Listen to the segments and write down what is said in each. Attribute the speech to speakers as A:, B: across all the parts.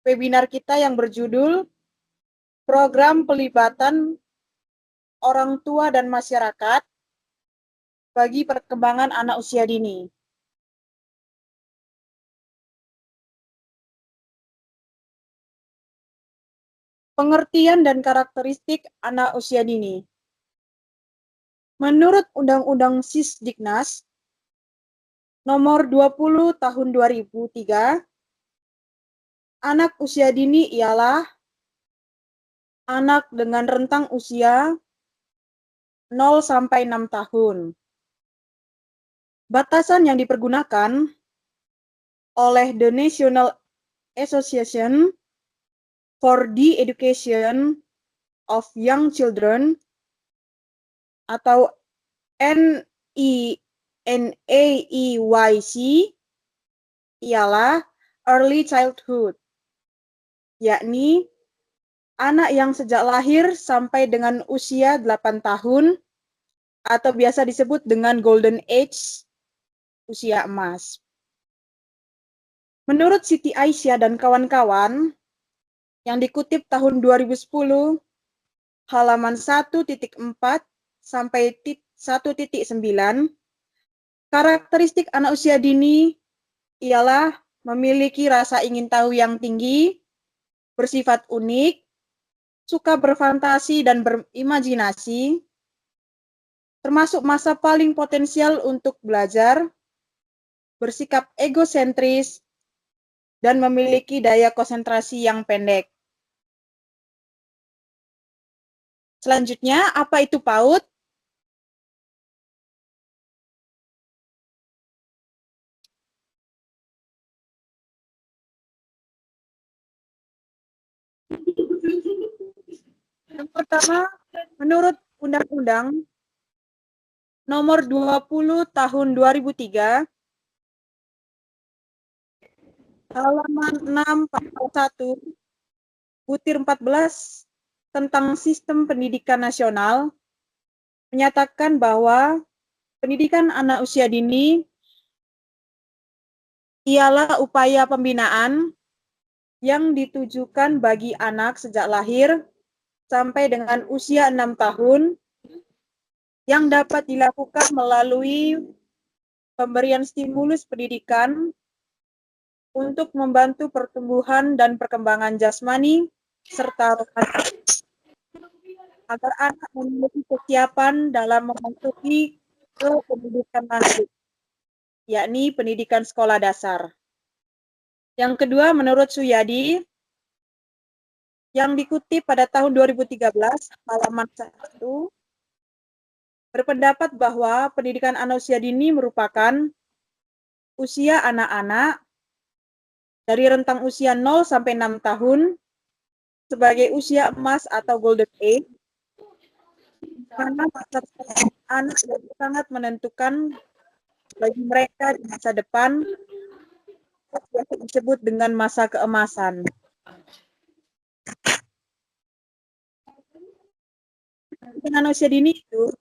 A: webinar kita yang berjudul Program Pelibatan Orang Tua dan Masyarakat bagi Perkembangan Anak Usia Dini. Pengertian dan karakteristik anak usia dini. Menurut Undang-Undang Sisdiknas Nomor 20 Tahun 2003, anak usia dini ialah anak dengan rentang usia 0 sampai 6 tahun. Batasan yang dipergunakan oleh the National Association for the Education of Young Children atau NAEYC ialah early childhood, yakni anak yang sejak lahir sampai dengan usia 8 tahun atau biasa disebut dengan golden age, usia emas. Menurut Siti Aisyah dan kawan-kawan yang dikutip tahun 2010 halaman 1.4 sampai 1.9, karakteristik anak usia dini ialah memiliki rasa ingin tahu yang tinggi, bersifat unik, suka berfantasi dan berimajinasi, termasuk masa paling potensial untuk belajar, bersikap egosentris, dan memiliki daya konsentrasi yang pendek. Selanjutnya, apa itu PAUD? Yang pertama, menurut Undang-Undang Nomor 20 Tahun 2003, halaman 6 pasal 1, butir 14 tentang Sistem Pendidikan Nasional menyatakan bahwa pendidikan anak usia dini ialah upaya pembinaan yang ditujukan bagi anak sejak lahir sampai dengan usia 6 tahun yang dapat dilakukan melalui pemberian stimulus pendidikan untuk membantu pertumbuhan dan perkembangan jasmani serta rohani agar anak memiliki kesiapan dalam memasuki ke pendidikan lanjut, yakni pendidikan sekolah dasar. Yang kedua, menurut Suyadi, yang dikutip pada tahun 2013, halaman 1, berpendapat bahwa pendidikan anak usia dini merupakan usia anak-anak dari rentang usia 0 sampai 6 tahun sebagai usia emas atau golden age, karena masa anak sangat menentukan bagi mereka di masa depan, yang disebut dengan masa keemasan. Dengan usia dini itu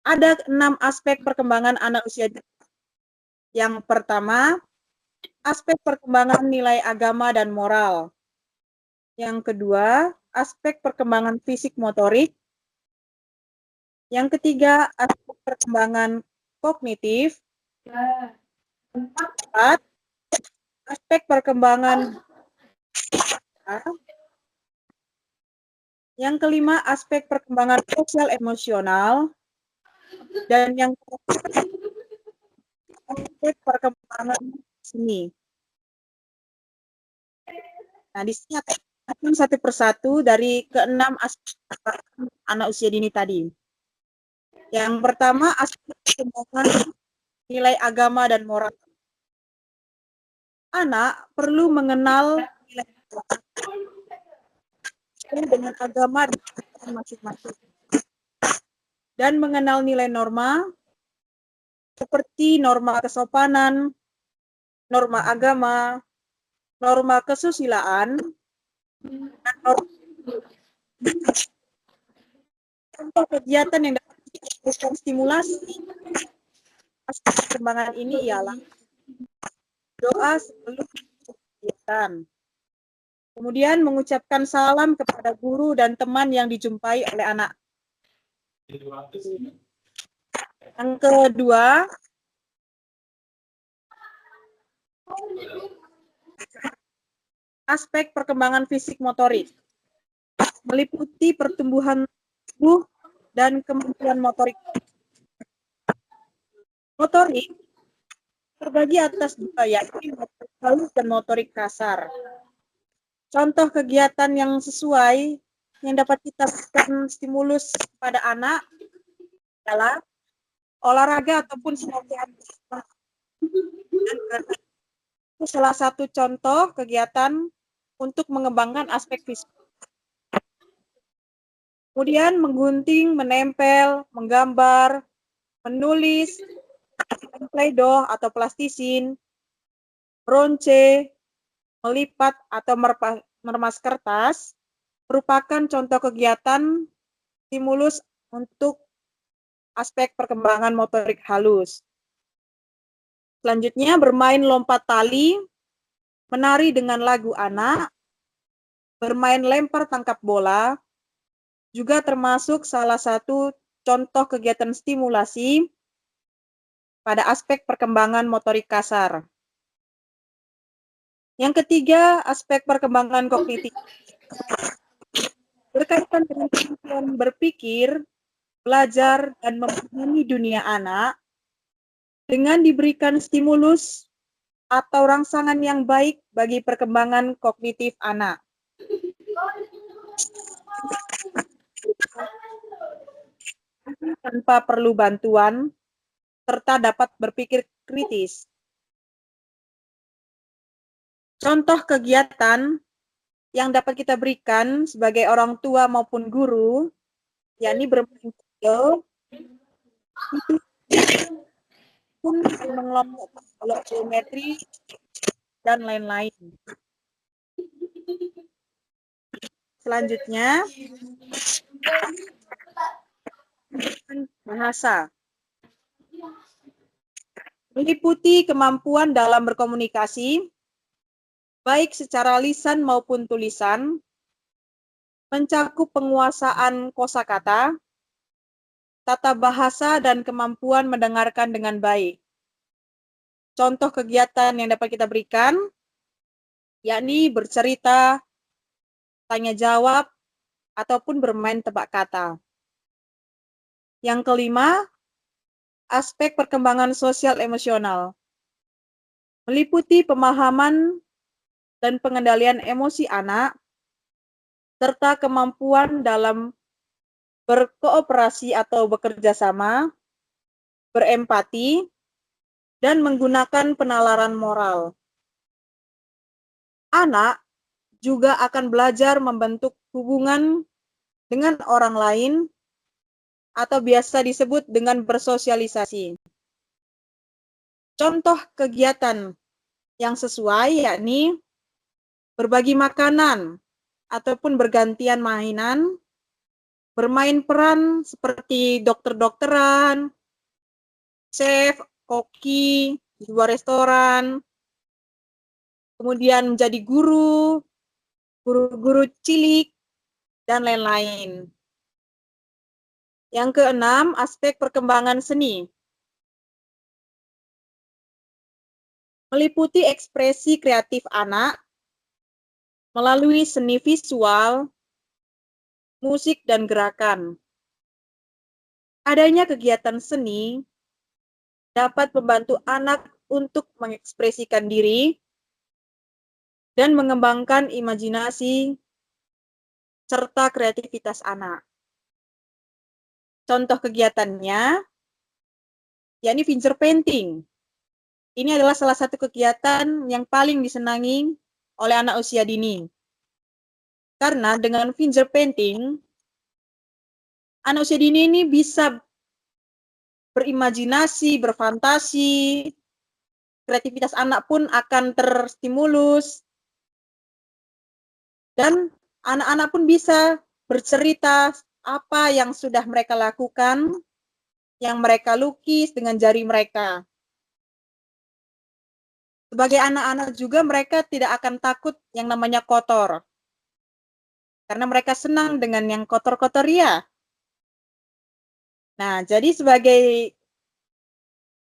A: ada 6 aspek perkembangan anak usia dini. Yang pertama, aspek perkembangan nilai agama dan moral. Yang kedua, aspek perkembangan fisik motorik. Yang ketiga, aspek perkembangan kognitif. Keempat, aspek perkembangan. Yang kelima, aspek perkembangan sosial emosional. Dan yang keempat, aspek perkembangan seni. Nah, di sini akan satu persatu dari keenam aspek anak usia dini tadi. Yang pertama, aspek perkembangan nilai agama dan moral. Anak perlu mengenal nilai dengan agama masing-masing dan mengenal nilai norma seperti norma kesopanan, norma agama, norma kesusilaan, dan norma kegiatan yang dapat diberikan stimulasi. Aspek perkembangan ini ialah doa sebelum kegiatan. Kemudian mengucapkan salam kepada guru dan teman yang dijumpai oleh anak. Yang kedua, aspek perkembangan fisik motorik, meliputi pertumbuhan tubuh dan kemampuan motorik. Motorik terbagi atas dua, yaitu motorik halus dan motorik kasar. Contoh kegiatan yang sesuai yang dapat kita berikan stimulus pada anak adalah olahraga ataupun semacam itu salah satu contoh kegiatan untuk mengembangkan aspek fisik. Kemudian menggunting, menempel, menggambar, menulis, play-doh atau plastisin, bronce, melipat atau meremas kertas merupakan contoh kegiatan stimulus untuk aspek perkembangan motorik halus. Selanjutnya bermain lompat tali, menari dengan lagu anak, bermain lempar tangkap bola, juga termasuk salah satu contoh kegiatan stimulasi pada aspek perkembangan motorik kasar. Yang ketiga, aspek perkembangan kognitif. Berkaitan dengan kemampuan berpikir, belajar, dan memahami dunia anak, dengan diberikan stimulus atau rangsangan yang baik bagi perkembangan kognitif anak. Tanpa perlu bantuan, serta dapat berpikir kritis. Contoh kegiatan yang dapat kita berikan sebagai orang tua maupun guru, yakni bermain puzzle, mengelompok geometri, dan lain-lain. Selanjutnya, bahasa. Meliputi kemampuan dalam berkomunikasi, baik secara lisan maupun tulisan, mencakup penguasaan kosakata, tata bahasa, dan kemampuan mendengarkan dengan baik. Contoh kegiatan yang dapat kita berikan, yakni bercerita, tanya jawab, ataupun bermain tebak kata. Yang kelima, aspek perkembangan sosial emosional. Meliputi pemahaman dan pengendalian emosi anak, serta kemampuan dalam berkooperasi atau bekerja sama, berempati, dan menggunakan penalaran moral. Anak juga akan belajar membentuk hubungan dengan orang lain atau biasa disebut dengan bersosialisasi. Contoh kegiatan yang sesuai yakni berbagi makanan ataupun bergantian mainan, bermain peran seperti dokter-dokteran, chef, koki di sebuah restoran, kemudian menjadi guru, guru-guru cilik, dan lain-lain. Yang keenam, aspek perkembangan seni. Meliputi ekspresi kreatif anak melalui seni visual, musik, dan gerakan. Adanya kegiatan seni dapat membantu anak untuk mengekspresikan diri dan mengembangkan imajinasi serta kreativitas anak. Contoh kegiatannya, yakni finger painting. Ini adalah salah satu kegiatan yang paling disenangi oleh anak usia dini. Karena dengan finger painting, anak usia dini ini bisa berimajinasi, berfantasi, kreativitas anak pun akan terstimulus, dan anak-anak pun bisa bercerita apa yang sudah mereka lakukan, yang mereka lukis dengan jari mereka. Sebagai anak-anak juga mereka tidak akan takut yang namanya kotor. Karena mereka senang dengan yang kotor-kotor ya. Nah, jadi sebagai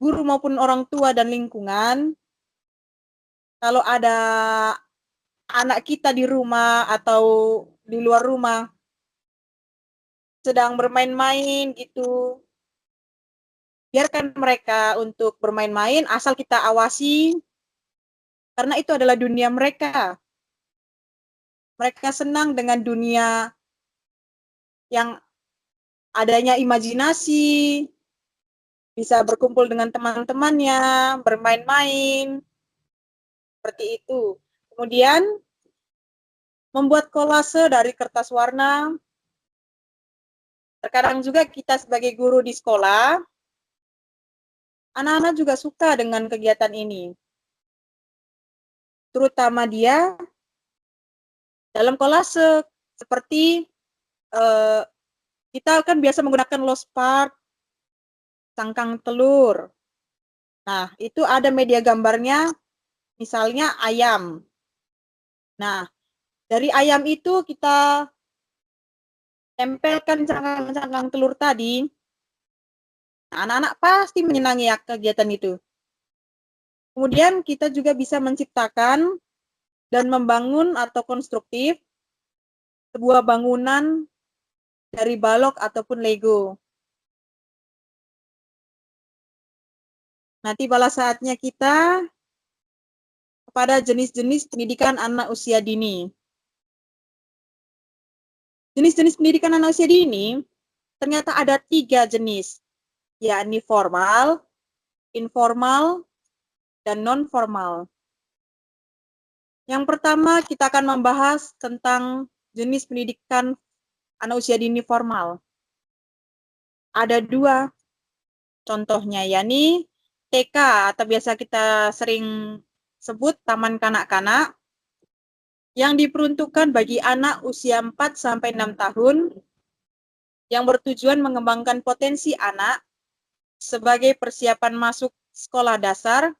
A: guru maupun orang tua dan lingkungan, kalau ada anak kita di rumah atau di luar rumah sedang bermain-main gitu, biarkan mereka untuk bermain-main asal kita awasi, karena itu adalah dunia mereka. Mereka senang dengan dunia yang adanya imajinasi, bisa berkumpul dengan teman-temannya, bermain-main, seperti itu. Kemudian membuat kolase dari kertas warna. Terkadang juga kita sebagai guru di sekolah, anak-anak juga suka dengan kegiatan ini. Terutama dia dalam kolase, seperti kita kan biasa menggunakan lospark, cangkang telur. Nah, itu ada media gambarnya, misalnya ayam. Nah, dari ayam itu kita tempelkan cangkang-cangkang telur tadi. Anak-anak pasti menyenangi ya kegiatan itu. Kemudian kita juga bisa menciptakan dan membangun atau konstruktif sebuah bangunan dari balok ataupun Lego. Nanti pada saatnya kita kepada jenis-jenis pendidikan anak usia dini. Jenis-jenis pendidikan anak usia dini ternyata ada 3 jenis, yakni formal, informal, dan non-formal. Yang pertama kita akan membahas tentang jenis pendidikan anak usia dini formal. Ada 2 contohnya, yakni TK atau biasa kita sering sebut taman kanak-kanak, yang diperuntukkan bagi anak usia 4-6 tahun yang bertujuan mengembangkan potensi anak sebagai persiapan masuk sekolah dasar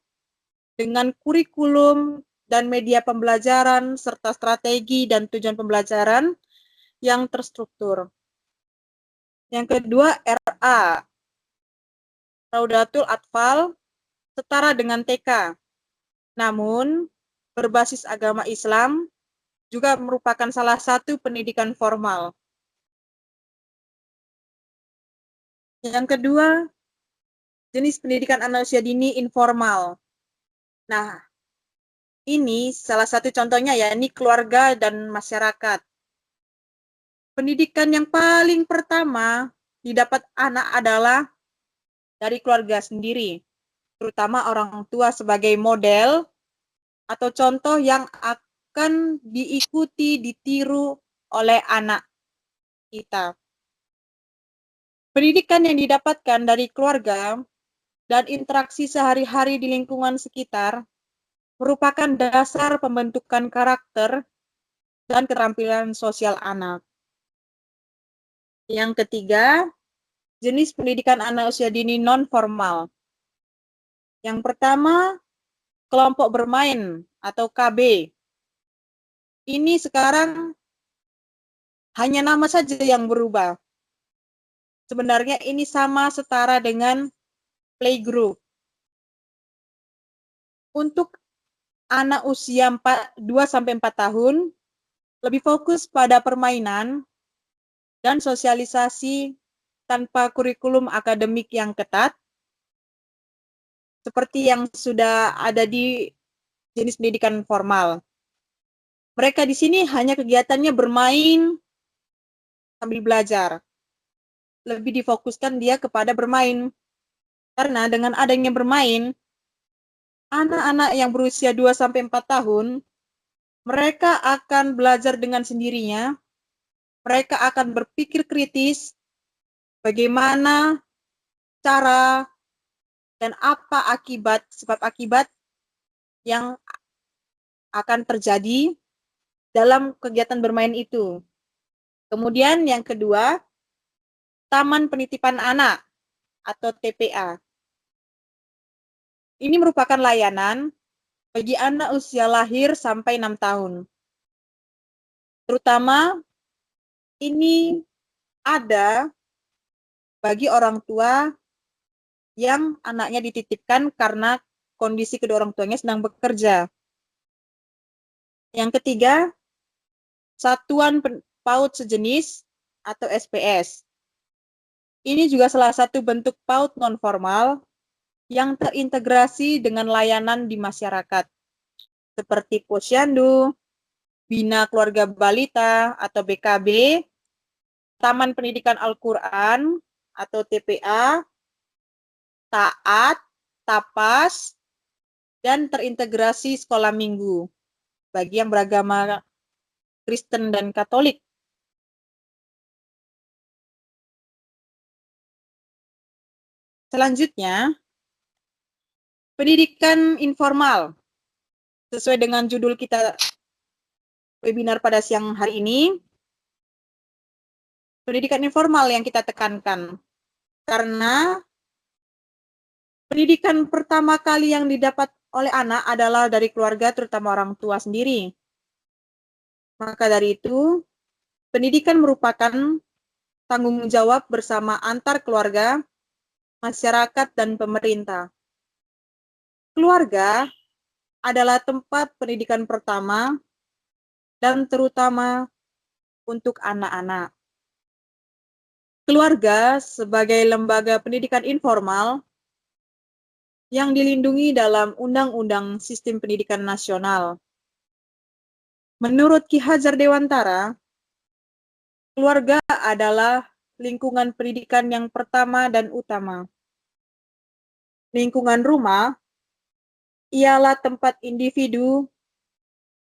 A: dengan kurikulum dan media pembelajaran serta strategi dan tujuan pembelajaran yang terstruktur. Yang kedua, RA, Raudatul Atfal, setara dengan TK. Namun, berbasis agama Islam juga merupakan salah satu pendidikan formal. Yang kedua, jenis pendidikan anak usia dini informal. Nah, ini salah satu contohnya ya, ini keluarga dan masyarakat. Pendidikan yang paling pertama didapat anak adalah dari keluarga sendiri, terutama orang tua sebagai model atau contoh yang akan diikuti, ditiru oleh anak kita. Pendidikan yang didapatkan dari keluarga dan interaksi sehari-hari di lingkungan sekitar merupakan dasar pembentukan karakter dan keterampilan sosial anak. Yang ketiga, jenis pendidikan anak usia dini non-formal. Yang pertama, kelompok bermain atau KB. Ini sekarang hanya nama saja yang berubah. Sebenarnya ini sama setara dengan playgroup. Untuk anak usia 2-4 tahun, lebih fokus pada permainan dan sosialisasi tanpa kurikulum akademik yang ketat, seperti yang sudah ada di jenis pendidikan formal. Mereka di sini hanya kegiatannya bermain sambil belajar. Lebih difokuskan dia kepada bermain. Karena dengan adanya bermain, anak-anak yang berusia 2-4 tahun, mereka akan belajar dengan sendirinya. Mereka akan berpikir kritis bagaimana cara dan apa akibat, sebab akibat yang akan terjadi dalam kegiatan bermain itu. Kemudian yang kedua, Taman Penitipan Anak atau TPA. Ini merupakan layanan bagi anak usia lahir sampai 6 tahun. Terutama ini ada bagi orang tua yang anaknya dititipkan karena kondisi kedua orang tuanya sedang bekerja. Yang ketiga, satuan PAUD sejenis atau SPS. Ini juga salah satu bentuk PAUD non-formal yang terintegrasi dengan layanan di masyarakat, seperti Posyandu, Bina Keluarga Balita atau BKB, Taman Pendidikan Al-Quran atau TPA, Taat, Tapas, dan terintegrasi sekolah minggu bagi yang beragama Kristen dan Katolik. Selanjutnya, pendidikan informal. Sesuai dengan judul kita webinar pada siang hari ini, pendidikan informal yang kita tekankan. Karena pendidikan pertama kali yang didapat oleh anak adalah dari keluarga, terutama orang tua sendiri. Maka dari itu, pendidikan merupakan tanggung jawab bersama antar keluarga, masyarakat, dan pemerintah. Keluarga adalah tempat pendidikan pertama dan terutama untuk anak-anak. Keluarga sebagai lembaga pendidikan informal yang dilindungi dalam Undang-Undang Sistem Pendidikan Nasional. Menurut Ki Hajar Dewantara, keluarga adalah lingkungan pendidikan yang pertama dan utama. Lingkungan rumah ialah tempat individu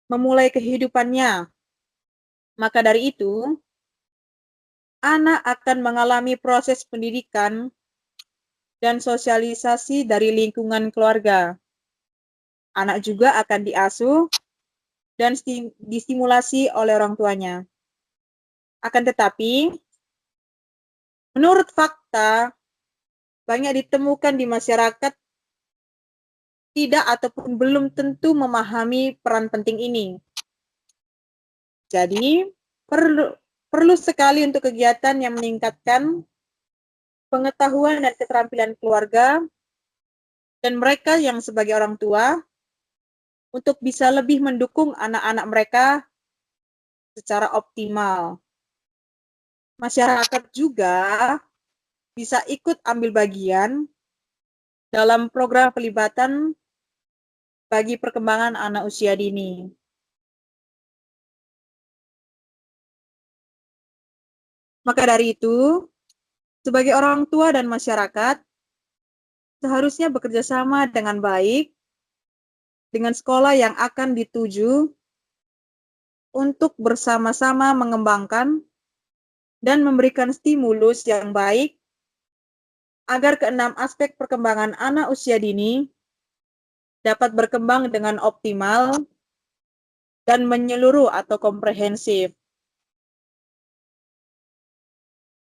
A: memulai kehidupannya. Maka dari itu, anak akan mengalami proses pendidikan dan sosialisasi dari lingkungan keluarga. Anak juga akan diasuh dan distimulasi oleh orang tuanya. Akan tetapi, menurut fakta, banyak ditemukan di masyarakat tidak ataupun belum tentu memahami peran penting ini. Jadi, perlu sekali untuk kegiatan yang meningkatkan pengetahuan dan keterampilan keluarga dan mereka yang sebagai orang tua untuk bisa lebih mendukung anak-anak mereka secara optimal. Masyarakat juga bisa ikut ambil bagian dalam program pelibatan bagi perkembangan anak usia dini. Maka dari itu, sebagai orang tua dan masyarakat, seharusnya bekerja sama dengan baik dengan sekolah yang akan dituju untuk bersama-sama mengembangkan dan memberikan stimulus yang baik agar keenam aspek perkembangan anak usia dini dapat berkembang dengan optimal dan menyeluruh atau komprehensif.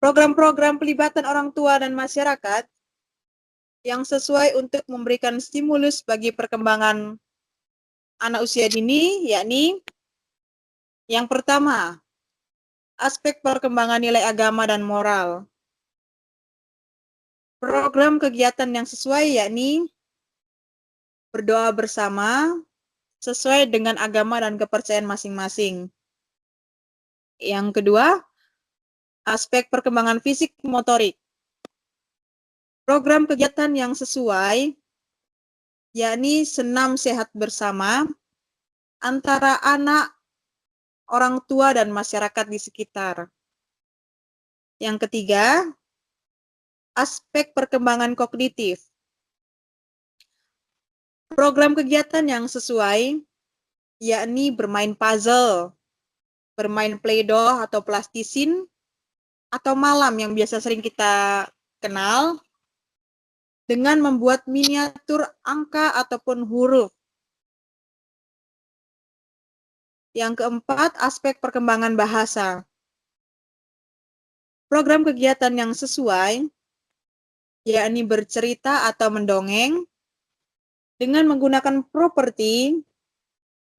A: Program-program pelibatan orang tua dan masyarakat yang sesuai untuk memberikan stimulus bagi perkembangan anak usia dini, yakni yang pertama, aspek perkembangan nilai agama dan moral. Program kegiatan yang sesuai yakni berdoa bersama sesuai dengan agama dan kepercayaan masing-masing. Yang kedua, aspek perkembangan fisik motorik. Program kegiatan yang sesuai yakni senam sehat bersama antara anak, orang tua, dan masyarakat di sekitar. Yang ketiga, aspek perkembangan kognitif. Program kegiatan yang sesuai yakni bermain puzzle, bermain play-doh atau plastisin, atau malam yang biasa sering kita kenal, dengan membuat miniatur angka ataupun huruf. Yang keempat, aspek perkembangan bahasa. Program kegiatan yang sesuai, yakni bercerita atau mendongeng, dengan menggunakan properti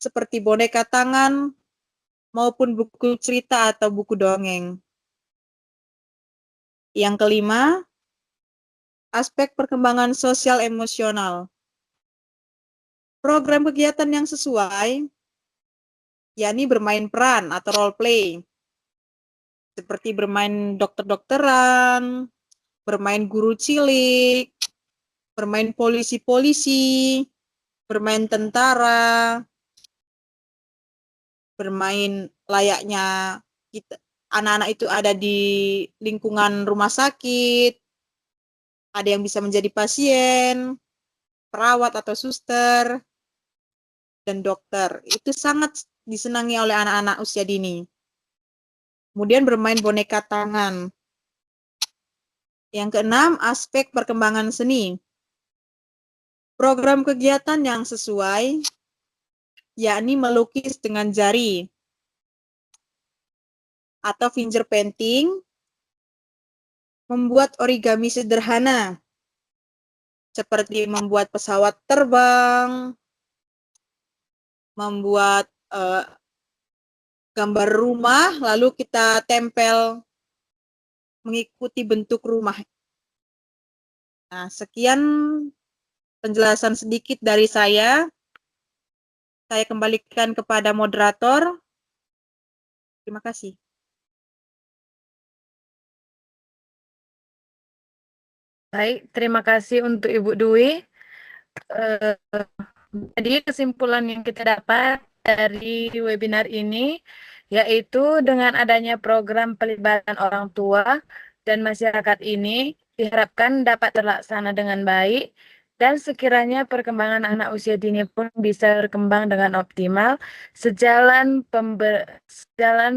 A: seperti boneka tangan maupun buku cerita atau buku dongeng. Yang kelima, aspek perkembangan sosial emosional. Program kegiatan yang sesuai, yakni bermain peran atau role play, seperti bermain dokter-dokteran, bermain guru cilik, bermain polisi-polisi, bermain tentara, bermain layaknya kita anak-anak itu ada di lingkungan rumah sakit, ada yang bisa menjadi pasien, perawat atau suster, dan dokter. Itu sangat disenangi oleh anak-anak usia dini. Kemudian bermain boneka tangan. Yang keenam, aspek perkembangan seni. Program kegiatan yang sesuai, yakni melukis dengan jari atau finger painting, membuat origami sederhana, seperti membuat pesawat terbang, membuat gambar rumah, lalu kita tempel mengikuti bentuk rumah. Nah, sekian penjelasan sedikit dari saya. Saya kembalikan kepada moderator. Terima kasih.
B: Baik, terima kasih untuk Ibu Dwi. Jadi kesimpulan yang kita dapat dari webinar ini yaitu dengan adanya program pelibatan orang tua dan masyarakat ini diharapkan dapat terlaksana dengan baik dan sekiranya perkembangan anak usia dini pun bisa berkembang dengan optimal sejalan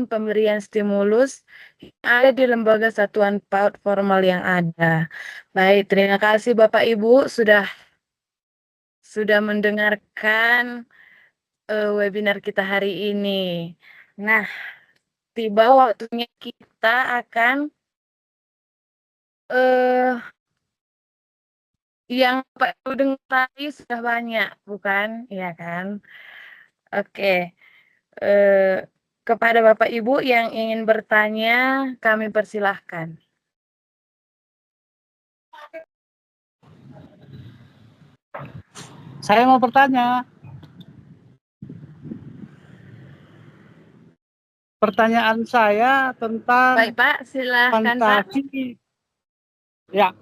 B: pemberian stimulus yang ada di lembaga satuan PAUD formal yang ada. Baik, terima kasih Bapak Ibu sudah mendengarkan webinar kita hari ini. Nah, tiba waktunya kita akan yang Pak Ibu dengar tadi sudah banyak, bukan? Iya kan? Oke. Kepada Bapak Ibu yang ingin bertanya, kami persilahkan.
C: Saya mau bertanya. Pertanyaan saya tentang
B: Baik Pak, silahkan
C: fantasi.
B: Pak.
C: Ya,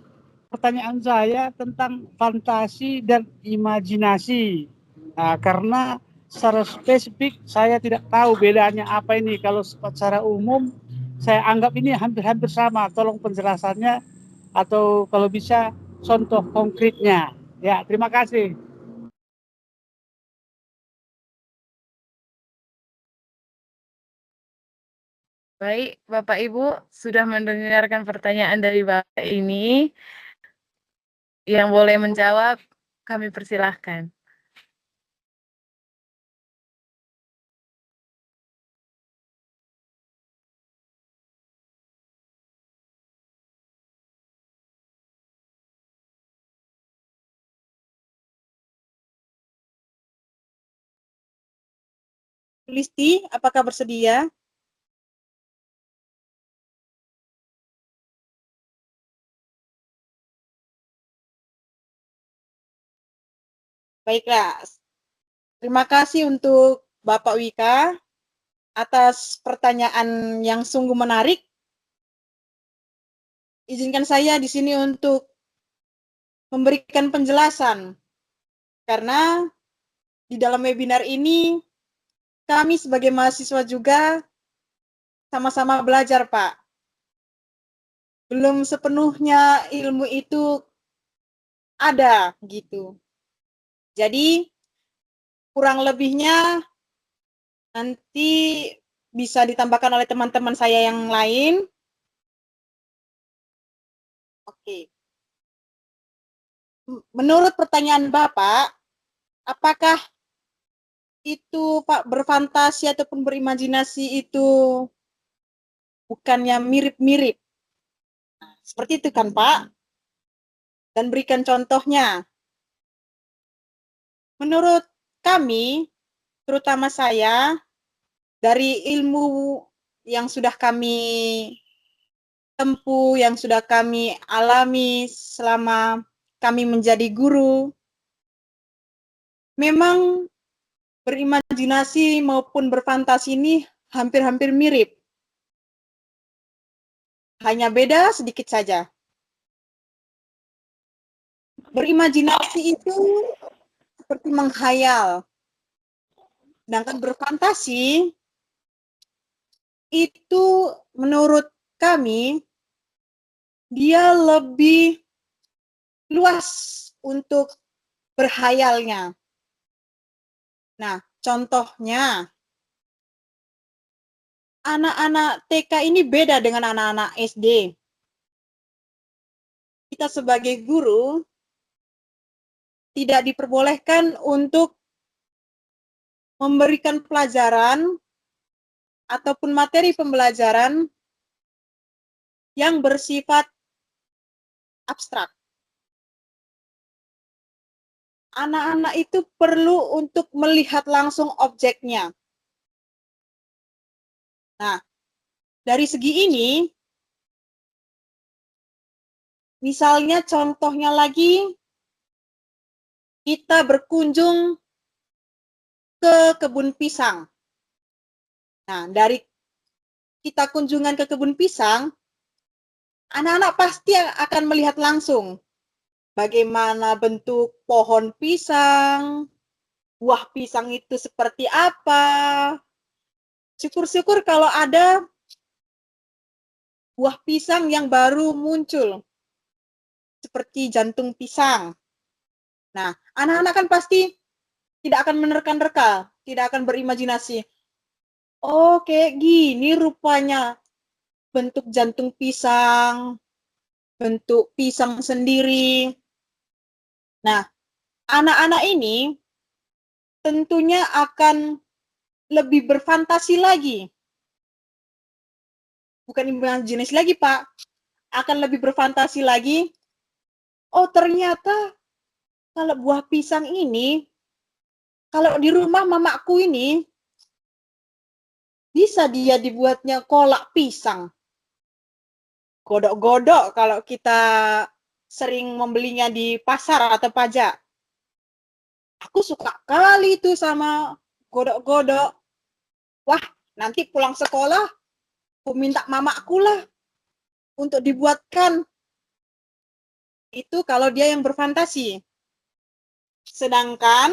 C: pertanyaan saya tentang fantasi dan imajinasi. Nah, karena secara spesifik saya tidak tahu bedanya apa ini. Kalau secara umum saya anggap ini hampir-hampir sama. Tolong penjelasannya atau kalau bisa contoh konkretnya. Ya, terima kasih.
B: Baik, Bapak Ibu sudah mendengarkan pertanyaan dari Bapak ini. Yang boleh menjawab, kami persilahkan.
A: Listi, apakah bersedia? Baiklah, terima kasih untuk Bapak Wika atas pertanyaan yang sungguh menarik. Izinkan saya di sini untuk memberikan penjelasan, karena di dalam webinar ini kami sebagai mahasiswa juga sama-sama belajar, Pak. Belum sepenuhnya ilmu itu ada, gitu. Jadi, kurang lebihnya nanti bisa ditambahkan oleh teman-teman saya yang lain. Oke. Menurut pertanyaan Bapak, apakah itu Pak berfantasi ataupun berimajinasi itu bukannya mirip-mirip? Nah, seperti itu kan Pak? Dan berikan contohnya. menurut kami, terutama saya, dari ilmu yang sudah kami tempuh, yang sudah kami alami selama kami menjadi guru, memang berimajinasi maupun berfantasi ini hampir-hampir mirip. Hanya beda sedikit saja. Berimajinasi itu seperti menghayal. Sedangkan berfantasi itu menurut kami dia lebih luas untuk berhayalnya. Nah, contohnya anak-anak TK ini beda dengan anak-anak SD. Kita sebagai guru tidak diperbolehkan untuk memberikan pelajaran ataupun materi pembelajaran yang bersifat abstrak. Anak-anak itu perlu untuk melihat langsung objeknya. Nah, dari segi ini, misalnya contohnya lagi, kita berkunjung ke kebun pisang. Nah, dari kita kunjungan ke kebun pisang, anak-anak pasti akan melihat langsung bagaimana bentuk pohon pisang, buah pisang itu seperti apa. Syukur-syukur kalau ada buah pisang yang baru muncul, seperti jantung pisang. Nah, anak-anak kan pasti tidak akan menerka-nerka, tidak akan berimajinasi. Oh, kayak gini rupanya bentuk jantung pisang, bentuk pisang sendiri. Nah, anak-anak ini tentunya akan lebih berfantasi lagi. Bukan imajinasi lagi, Pak. Akan lebih berfantasi lagi. Oh, ternyata kalau buah pisang ini, kalau di rumah mamaku ini, bisa dia dibuatnya kolak pisang. Godok-godok kalau kita sering membelinya di pasar atau pajak. Aku suka kali itu sama godok-godok. Wah, nanti pulang sekolah, aku minta mamaku lah untuk dibuatkan. Itu kalau dia yang berfantasi. Sedangkan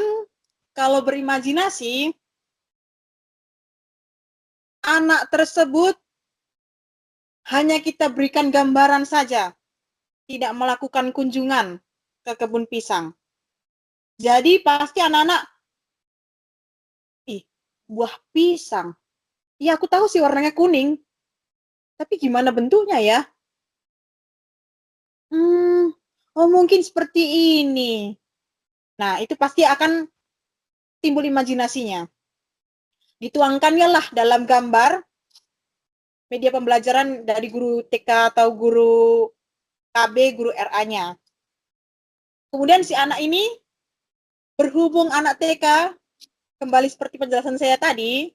A: kalau berimajinasi, anak tersebut hanya kita berikan gambaran saja, tidak melakukan kunjungan ke kebun pisang. Jadi pasti anak-anak, ih, buah pisang. Iya, aku tahu sih warnanya kuning. Tapi gimana bentuknya ya? Oh mungkin seperti ini. Nah, itu pasti akan timbul imajinasinya. Dituangkannya lah dalam gambar media pembelajaran dari guru TK atau guru KB, guru RA-nya. Kemudian si anak ini berhubung anak TK, kembali seperti penjelasan saya tadi,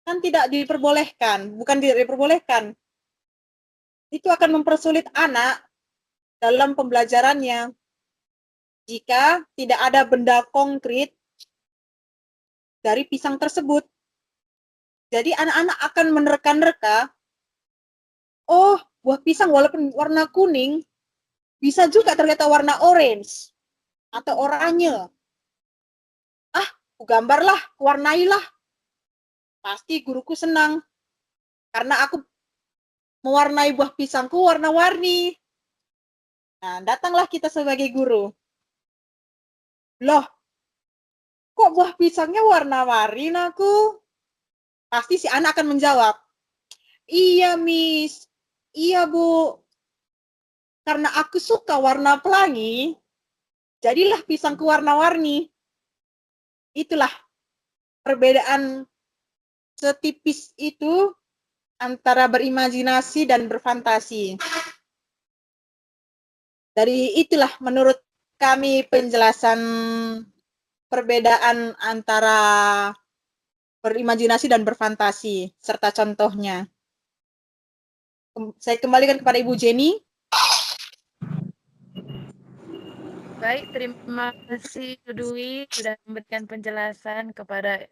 A: kan tidak diperbolehkan, bukan tidak diperbolehkan. Itu akan mempersulit anak dalam pembelajarannya jika tidak ada benda konkret dari pisang tersebut. Jadi anak-anak akan menerka-nerka, oh buah pisang walaupun warna kuning, bisa juga ternyata warna orange atau oranye. Ah, aku gambarlah, warnailah. Pasti guruku senang, karena aku mewarnai buah pisangku warna-warni. Nah, datanglah kita sebagai guru. Loh, kok buah pisangnya warna-warni aku? Pasti si anak akan menjawab, iya Miss, iya Bu, karena aku suka warna pelangi, jadilah pisangku warna-warni. Itulah perbedaan setipis itu antara berimajinasi dan berfantasi. Dari itulah menurut kami penjelasan perbedaan antara berimajinasi dan berfantasi, serta contohnya. Saya kembalikan kepada Ibu Jenny.
B: Baik, terima kasih Dwi sudah memberikan penjelasan kepada